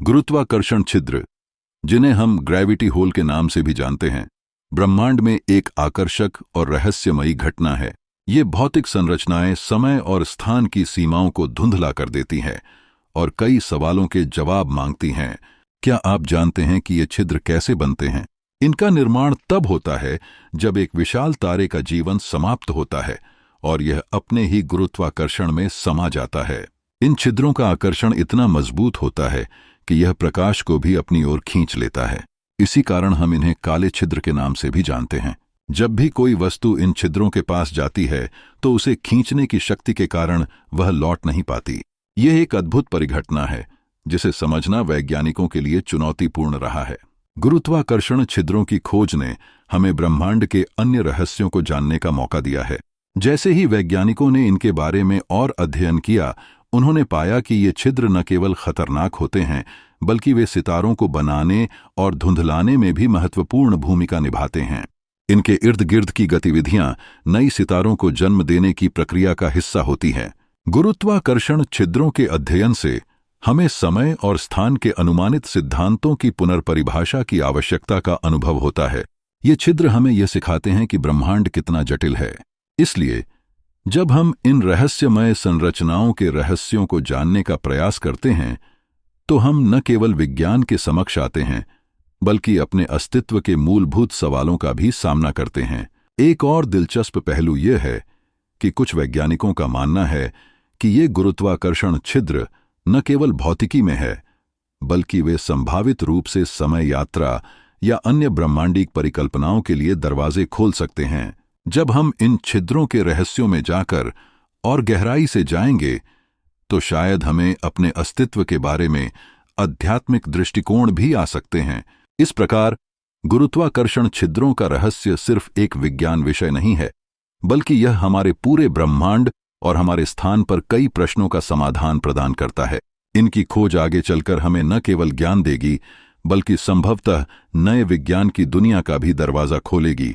गुरुत्वाकर्षण छिद्र, जिन्हें हम ग्रेविटी होल के नाम से भी जानते हैं, ब्रह्मांड में एक आकर्षक और रहस्यमयी घटना है। ये भौतिक संरचनाएं समय और स्थान की सीमाओं को धुंधला कर देती हैं और कई सवालों के जवाब मांगती हैं। क्या आप जानते हैं कि ये छिद्र कैसे बनते हैं? इनका निर्माण तब होता है जब एक विशाल तारे का जीवन समाप्त होता है और यह अपने ही गुरुत्वाकर्षण में समा जाता है। इन छिद्रों का आकर्षण इतना मजबूत होता है कि यह प्रकाश को भी अपनी ओर खींच लेता है। इसी कारण हम इन्हें काले छिद्र के नाम से भी जानते हैं। जब भी कोई वस्तु इन छिद्रों के पास जाती है तो उसे खींचने की शक्ति के कारण वह लौट नहीं पाती। यह एक अद्भुत परिघटना है जिसे समझना वैज्ञानिकों के लिए चुनौतीपूर्ण रहा है। गुरुत्वाकर्षण छिद्रों की खोज ने हमें ब्रह्मांड के अन्य रहस्यों को जानने का मौका दिया है। जैसे ही वैज्ञानिकों ने इनके बारे में और अध्ययन किया, उन्होंने पाया कि ये छिद्र न केवल खतरनाक होते हैं, बल्कि वे सितारों को बनाने और धुंधलाने में भी महत्वपूर्ण भूमिका निभाते हैं। इनके इर्द गिर्द की गतिविधियां नई सितारों को जन्म देने की प्रक्रिया का हिस्सा होती हैं। गुरुत्वाकर्षण छिद्रों के अध्ययन से हमें समय और स्थान के अनुमानित सिद्धांतों की पुनर्परिभाषा की आवश्यकता का अनुभव होता है। ये छिद्र हमें यह सिखाते हैं कि ब्रह्मांड कितना जटिल है। इसलिए जब हम इन रहस्यमय संरचनाओं के रहस्यों को जानने का प्रयास करते हैं, तो हम न केवल विज्ञान के समक्ष आते हैं, बल्कि अपने अस्तित्व के मूलभूत सवालों का भी सामना करते हैं। एक और दिलचस्प पहलू यह है कि कुछ वैज्ञानिकों का मानना है कि ये गुरुत्वाकर्षण छिद्र न केवल भौतिकी में है, बल्कि वे संभावित रूप से समय यात्रा या अन्य ब्रह्मांडिक परिकल्पनाओं के लिए दरवाजे खोल सकते हैं। जब हम इन छिद्रों के रहस्यों में जाकर और गहराई से जाएंगे, तो शायद हमें अपने अस्तित्व के बारे में आध्यात्मिक दृष्टिकोण भी आ सकते हैं। इस प्रकार गुरुत्वाकर्षण छिद्रों का रहस्य सिर्फ एक विज्ञान विषय नहीं है, बल्कि यह हमारे पूरे ब्रह्मांड और हमारे स्थान पर कई प्रश्नों का समाधान प्रदान करता है। इनकी खोज आगे चलकर हमें न केवल ज्ञान देगी, बल्कि संभवतः नए विज्ञान की दुनिया का भी दरवाजा खोलेगी।